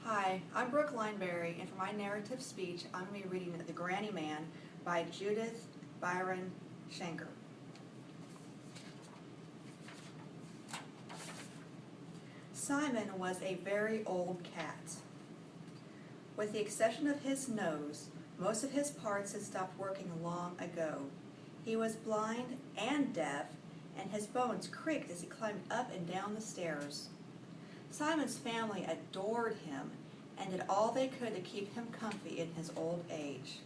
Hi, I'm Brooke Lineberry, and for my narrative speech, I'm going to be reading The Granny Man by Judith Byron Shanker. Simon was a very old cat. With the exception of his nose, most of his parts had stopped working long ago. He was blind and deaf, and his bones creaked as he climbed up and down the stairs. Simon's family adored him and did all they could to keep him comfy in his old age.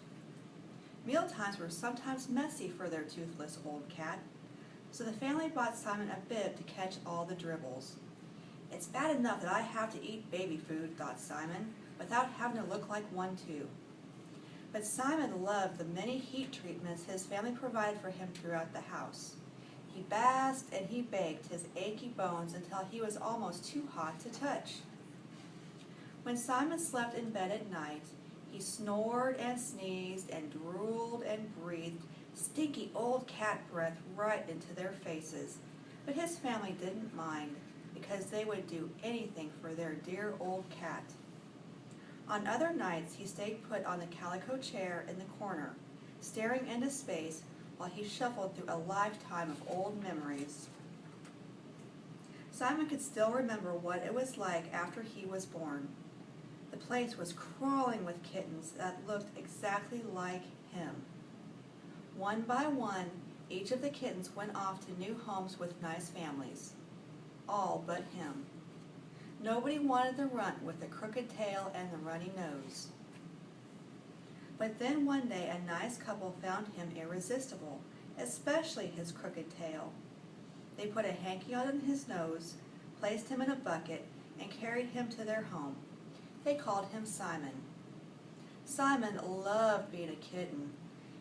Mealtimes were sometimes messy for their toothless old cat, so the family bought Simon a bib to catch all the dribbles. "It's bad enough that I have to eat baby food," thought Simon, "without having to look like one too." But Simon loved the many heat treatments his family provided for him throughout the house. He basked and he baked his achy bones until he was almost too hot to touch. When Simon slept in bed at night, he snored and sneezed and drooled and breathed stinky old cat breath right into their faces. But his family didn't mind, because they would do anything for their dear old cat. On other nights, he stayed put on the calico chair in the corner, staring into space while he shuffled through a lifetime of old memories. Simon could still remember what it was like after he was born. The place was crawling with kittens that looked exactly like him. One by one, each of the kittens went off to new homes with nice families. All but him. Nobody wanted the runt with the crooked tail and the runny nose. But then one day a nice couple found him irresistible, especially his crooked tail. They put a hanky on his nose, placed him in a bucket, and carried him to their home. They called him Simon. Simon loved being a kitten.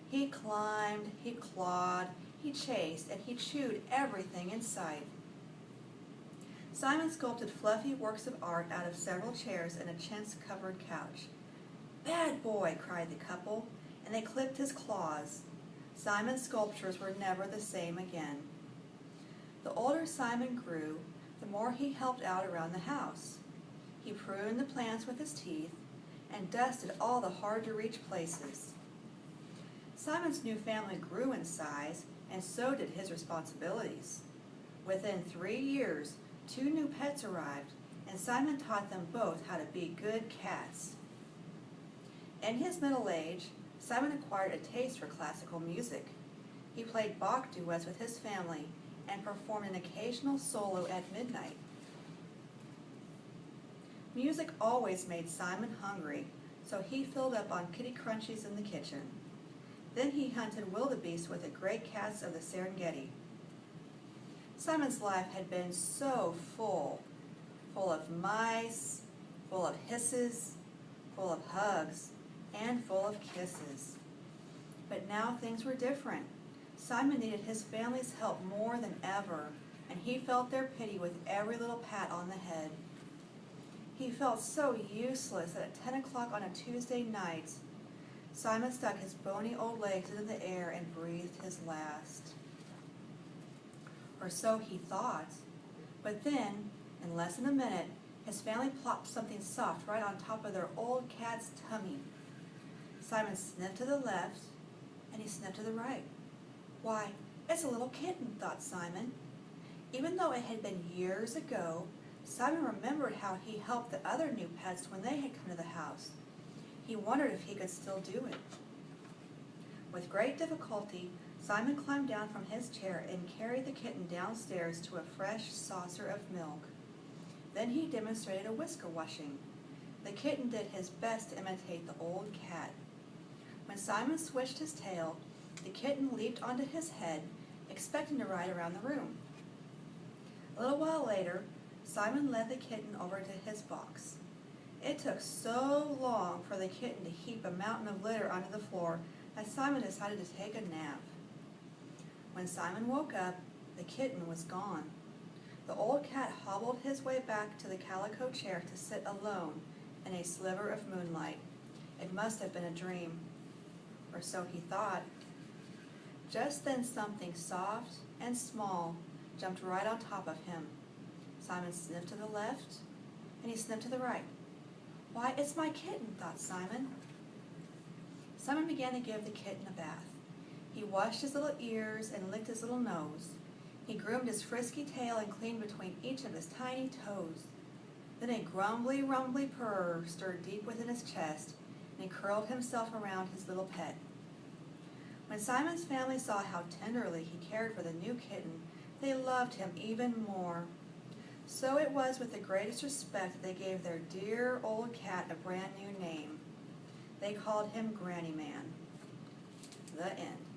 He climbed, he clawed, he chased, and he chewed everything in sight. Simon sculpted fluffy works of art out of several chairs and a chintz-covered couch. "Bad boy!" cried the couple, and they clipped his claws. Simon's sculptures were never the same again. The older Simon grew, the more he helped out around the house. He pruned the plants with his teeth and dusted all the hard-to-reach places. Simon's new family grew in size, and so did his responsibilities. Within 3 years, 2 new pets arrived, and Simon taught them both how to be good cats. In his middle age, Simon acquired a taste for classical music. He played Bach duets with his family and performed an occasional solo at midnight. Music always made Simon hungry, so he filled up on kitty crunchies in the kitchen. Then he hunted wildebeest with the great cats of the Serengeti. Simon's life had been so full of mice, full of hisses, full of hugs, and full of kisses. But now things were different. Simon needed his family's help more than ever, and he felt their pity with every little pat on the head. He felt so useless that at 10 o'clock on a Tuesday night, Simon stuck his bony old legs into the air and breathed his last. Or so he thought. But then, in less than a minute, his family plopped something soft right on top of their old cat's tummy. Simon sniffed to the left, and he sniffed to the right. "Why, it's a little kitten," thought Simon. Even though it had been years ago, Simon remembered how he helped the other new pets when they had come to the house. He wondered if he could still do it. With great difficulty, Simon climbed down from his chair and carried the kitten downstairs to a fresh saucer of milk. Then he demonstrated a whisker washing. The kitten did his best to imitate the old cat. When Simon switched his tail, the kitten leaped onto his head, expecting to ride around the room. A little while later, Simon led the kitten over to his box. It took so long for the kitten to heap a mountain of litter onto the floor that Simon decided to take a nap. When Simon woke up, the kitten was gone. The old cat hobbled his way back to the calico chair to sit alone in a sliver of moonlight. It must have been a dream, or so he thought. Just then something soft and small jumped right on top of him. Simon sniffed to the left, and he sniffed to the right. Why, it's my kitten, thought Simon. Simon began to give the kitten a bath. He washed his little ears and licked his little nose. He groomed his frisky tail and cleaned between each of his tiny toes. Then a grumbly, rumbly purr stirred deep within his chest, and he curled himself around his little pet. When Simon's family saw how tenderly he cared for the new kitten, they loved him even more. So it was with the greatest respect that they gave their dear old cat a brand new name. They called him Granny Man. The end.